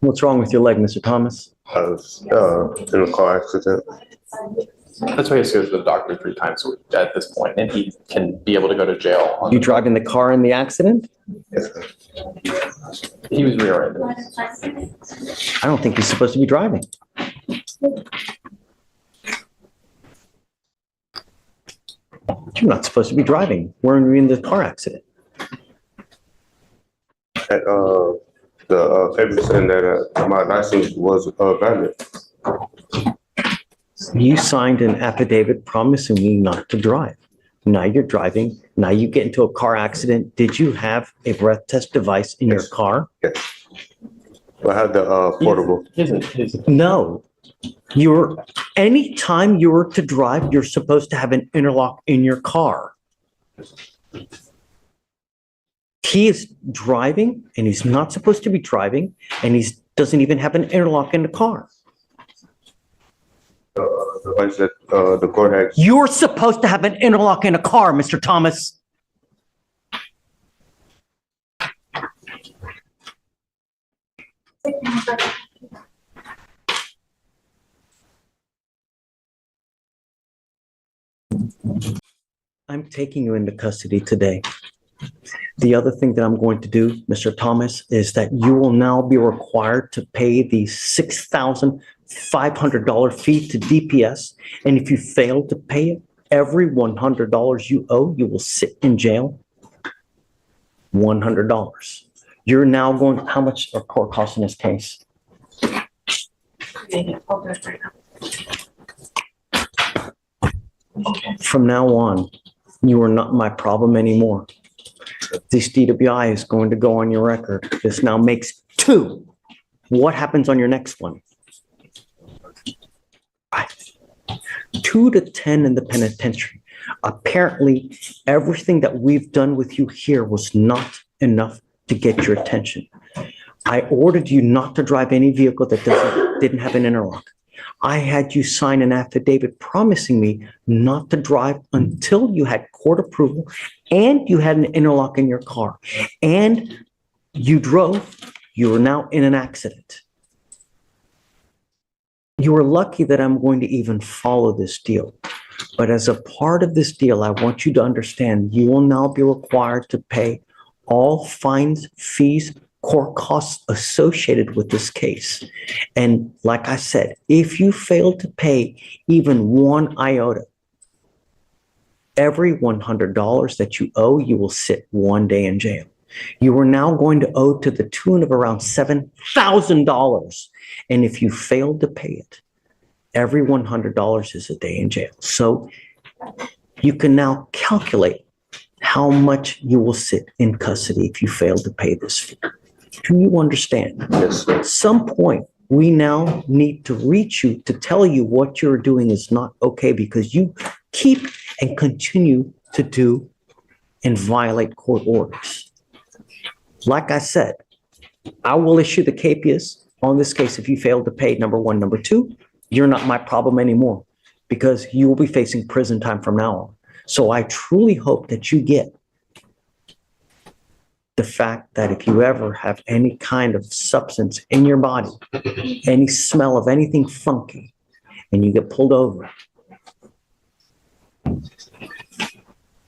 What's wrong with your leg, Mr. Thomas? I was in a car accident. That's why he has to go to the doctor 3 times a week at this point, and he can be able to go to jail. You driving the car in the accident? Yes, sir. He was rear-ended. I don't think he's supposed to be driving. You're not supposed to be driving. We're in the car accident. And, the paper saying that my license was valid. You signed an affidavit promising me not to drive. Now you're driving. Now you get into a car accident. Did you have a breath test device in your car? Yes. I had the portable. No. Anytime you were to drive, you're supposed to have an interlock in your car. He is driving and he's not supposed to be driving, and he doesn't even have an interlock in the car. The device that the court had. You're supposed to have an interlock in a car, Mr. Thomas. I'm taking you into custody today. The other thing that I'm going to do, Mr. Thomas, is that you will now be required to pay the $6,500 fee to DPS. And if you fail to pay it, every $100 you owe, you will sit in jail. $100. You're now going, how much are court costs in this case? From now on, you are not my problem anymore. This DWI is going to go on your record. This now makes 2. What happens on your next one? 2 to 10 in the penitentiary. Apparently, everything that we've done with you here was not enough to get your attention. I ordered you not to drive any vehicle that didn't have an interlock. I had you sign an affidavit promising me not to drive until you had court approval and you had an interlock in your car. And you drove, you are now in an accident. You are lucky that I'm going to even follow this deal. But as a part of this deal, I want you to understand you will now be required to pay all fines, fees, court costs associated with this case. And like I said, if you fail to pay even 1 iota, every $100 that you owe, you will sit 1 day in jail. You are now going to owe to the tune of around $7,000. And if you fail to pay it, every $100 is a day in jail. So you can now calculate how much you will sit in custody if you fail to pay this fee. Do you understand? Yes. At some point, we now need to reach you to tell you what you're doing is not okay, because you keep and continue to do and violate court orders. Like I said, I will issue the capias on this case if you fail to pay, number 1. Number 2, you're not my problem anymore, because you will be facing prison time from now on. So I truly hope that you get the fact that if you ever have any kind of substance in your body, any smell of anything funky, and you get pulled over.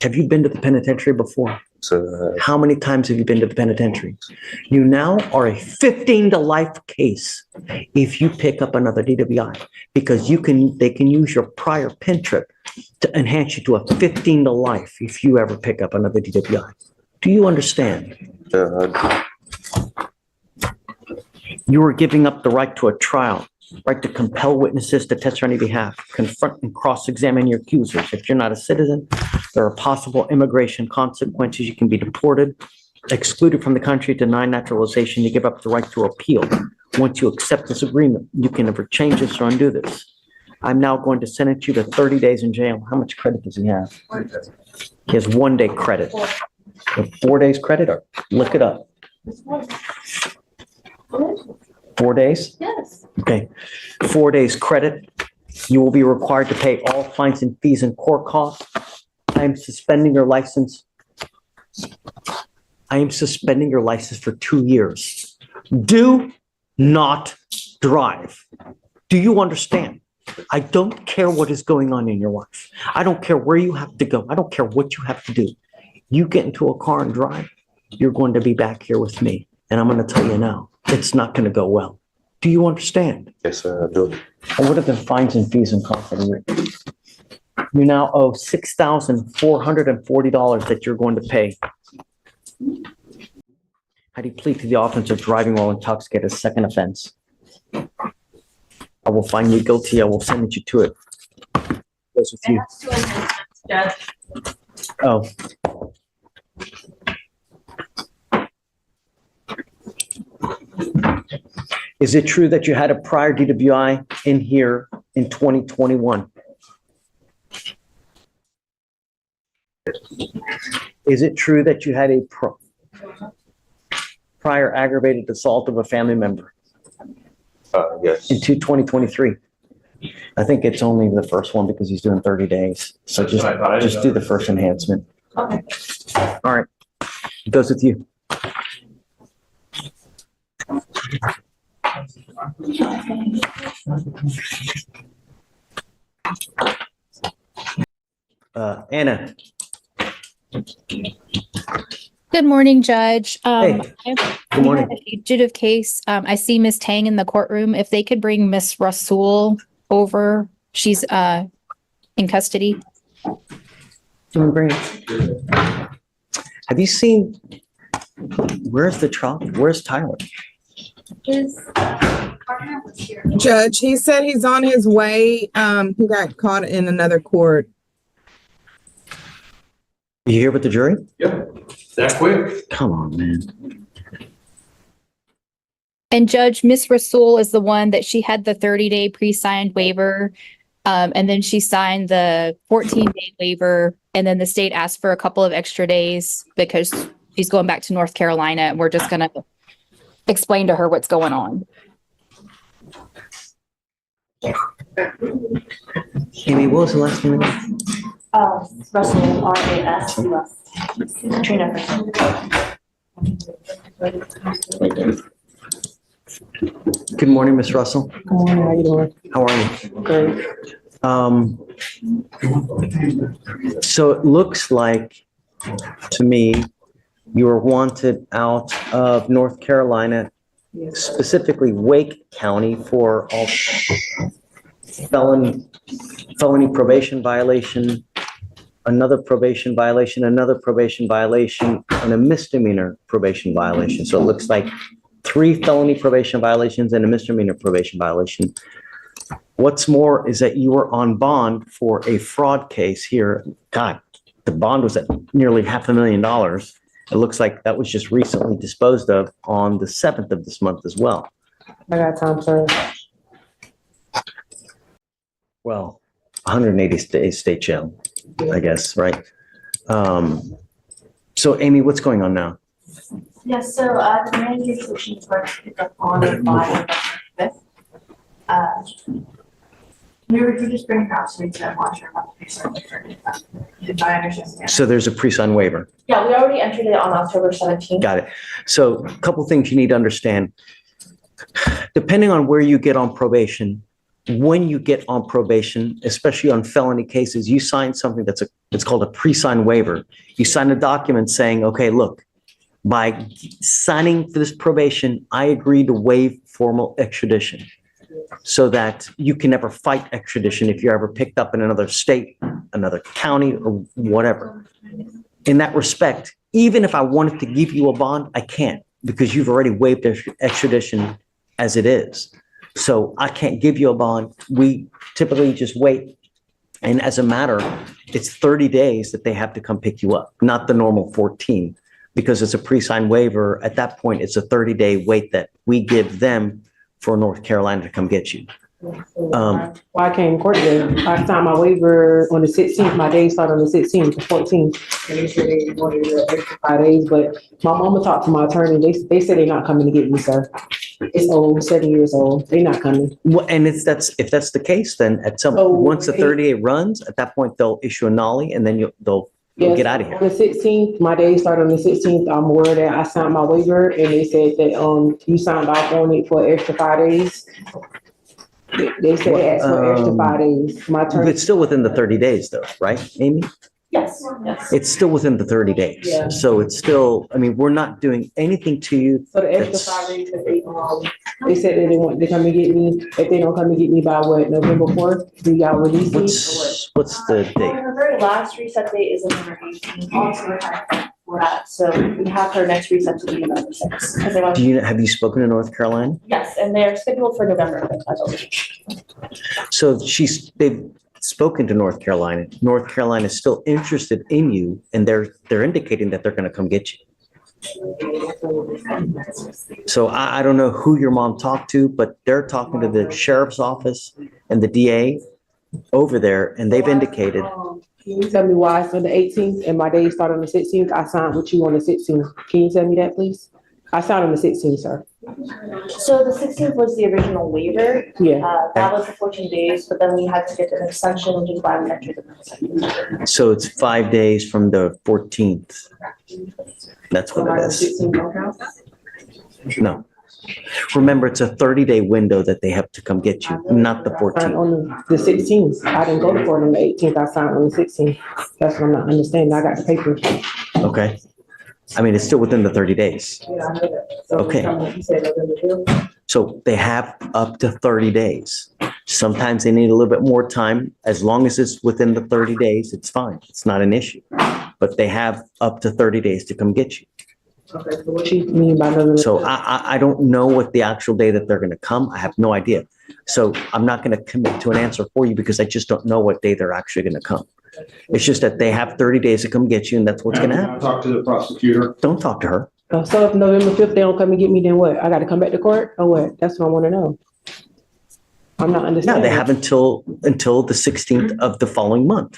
Have you been to the penitentiary before? So, How many times have you been to the penitentiary? You now are a 15 to life case if you pick up another DWI, because they can use your prior pen trip to enhance you to a 15 to life if you ever pick up another DWI. Do you understand? You are giving up the right to a trial, right to compel witnesses to testify on your behalf, confront and cross-examine your accusers. If you're not a citizen, there are possible immigration consequences. You can be deported, excluded from the country, denied naturalization. You give up the right to appeal. Once you accept this agreement, you can never change this or undo this. I'm now going to sentence you to 30 days in jail. How much credit does he have? He has 1 day credit. 4 days credit, or look it up. 4 days? Yes. Okay. 4 days credit. You will be required to pay all fines and fees and court costs. I am suspending your license. I am suspending your license for 2 years. Do not drive. Do you understand? I don't care what is going on in your life. I don't care where you have to go. I don't care what you have to do. You get into a car and drive, you're going to be back here with me. And I'm going to tell you now, it's not going to go well. Do you understand? Yes, sir, I do. And what are the fines and fees and costs? You now owe $6,440 that you're going to pay. How do you plead to the offense of driving while intoxicated, a second offense? I will find you guilty. I will send you to it. Goes with you. Judge. Oh. Is it true that you had a prior DWI in here in 2021? Is it true that you had a prior aggravated assault of a family member Yes. in 2023? I think it's only the first one because he's doing 30 days. So just do the first enhancement. Okay. All right. It goes with you. Anna. Good morning, Judge. Hey, good morning. A fugitive case. I see Miss Tang in the courtroom. If they could bring Miss Rasul over, she's in custody. Have you seen, where's the trial? Where's Tyler? His partner was here. Judge, he said he's on his way. He got caught in another court. You here with the jury? Yep, that quick. Come on, man. And Judge, Miss Rasul is the one that she had the 30-day pre-signed waiver. And then she signed the 14-day waiver. And then the state asked for a couple of extra days because she's going back to North Carolina. And we're just going to explain to her what's going on. Amy, what was the last name again? Russell, R-A-S-U-S. Trina. Good morning, Miss Russell. Good morning, how you doing? How are you? Great. So it looks like, to me, you were wanted out of North Carolina, specifically Wake County, for all felony probation violation, another probation violation, another probation violation, and a misdemeanor probation violation. So it looks like 3 felony probation violations and a misdemeanor probation violation. What's more is that you were on bond for a fraud case here. God, the bond was at nearly $500,000. It looks like that was just recently disposed of on the 7th of this month as well. I got time, sir. Well, 180 days state jail, I guess, right? So Amy, what's going on now? Yes, so the manager's solution is going to pick up on it by November 5th. We were just bringing it out so we can watch our application. If I understand. So there's a pre-signed waiver. Yeah, we already entered it on October 17th. Got it. So a couple things you need to understand. Depending on where you get on probation, when you get on probation, especially on felony cases, you sign something it's called a pre-signed waiver. You sign a document saying, okay, look, by signing for this probation, I agree to waive formal extradition so that you can never fight extradition if you're ever picked up in another state, another county, or whatever. In that respect, even if I wanted to give you a bond, I can't because you've already waived extradition as it is. So I can't give you a bond. We typically just wait. And as a matter, it's 30 days that they have to come pick you up, not the normal 14, because it's a pre-signed waiver. At that point, it's a 30-day wait that we give them for North Carolina to come get you. Well, I came in court today. I signed my waiver on the 16th. My day started on the 16th, the 14th. And they said they wanted the extra 5 days, but my mama talked to my attorney. They said they're not coming to get me, sir. It's old, 7 years old. They're not coming. Well, and if that's the case, then once the 30-day runs, at that point, they'll issue a nollie and then they'll Yes, Get out of on here. the 16th, my day started on the 16th. I'm aware that I signed my waiver and they said that, you signed off on it for an extra 5 days. They said they asked for an extra 5 days. My turn. It's still within the 30 days though, right, Amy? Yes, yes. It's still within the 30 days. Yeah. So it's still, I mean, we're not doing anything to you. So the extra That's- 5 days that they said that they want to come and get me, if they don't come and get me by what, November 4th, do y'all release me? What's the date? Her very last reset date is November 18th, also we're trying for that, so we have her next reset to be November 6th. Because they want, Have you spoken to North Carolina? yes, and they're scheduled for November 5th, I believe. So they've spoken to North Carolina. North Carolina is still interested in you and they're indicating that they're going to come get you. So I don't know who your mom talked to, but they're talking to the sheriff's office and the DA over there, and they've indicated, Can you tell me why it's on the 18th and my day started on the 16th? I signed with you on the 16th. Can you tell me that, please? I signed on the 16th, sir. So the 16th was the original waiver. Yeah. That was the 14 days, but then we had to get an extension, which is why we entered the. so it's 5 days from the 14th. That's what it is. No. Remember, it's a 30-day window that they have to come get you, not the I signed 14th. on the 16th. I didn't go to court on the 18th. I signed on the 16th. That's what I'm not understanding. I got the paper. Okay. I mean, it's still within the 30 days. Yeah, I know that. So, Okay. you said November 5th? So they have up to 30 days. Sometimes they need a little bit more time. As long as it's within the 30 days, it's fine. It's not an issue. But they have up to 30 days to come get you. Okay, so what you mean by November? So 5th? I don't know what the actual day that they're going to come. I have no idea. So I'm not going to commit to an answer for you because I just don't know what day they're actually going to come. It's just that they have 30 days to come get you and that's what's going to happen. Talk to the prosecutor. Don't talk to her. So if November 5th, they don't come and get me, then what? I got to come back to court or what? That's what I want to know. I'm not No, understanding. they have until the 16th of the following month.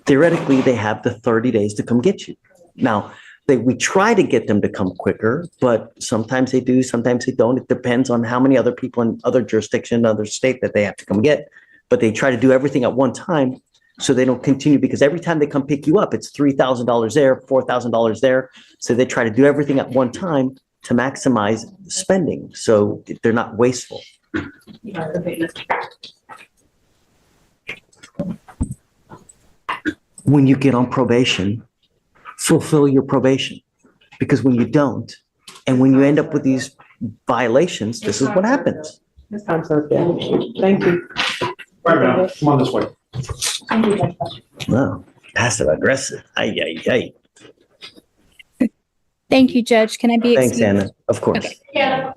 Theoretically, they have the 30 days to come get you. Now, we try to get them to come quicker, but sometimes they do, sometimes they don't. It depends on how many other people in other jurisdiction, other state that they have to come get. But they try to do everything at one time so they don't continue, because every time they come pick you up, it's $3,000 there, $4,000 there. So they try to do everything at one time to maximize spending, so they're not wasteful. When you get on probation, fulfill your probation. Because when you don't, and when you end up with these violations, this is what happens. This time, sir. Yeah. Thank you. Wait a minute, come on this way. Thank you, Judge. Wow, passive aggressive. Ay, ay, ay. Thank you, Judge. Can I be Thanks, excused? Anna. Of course. Okay. Yeah.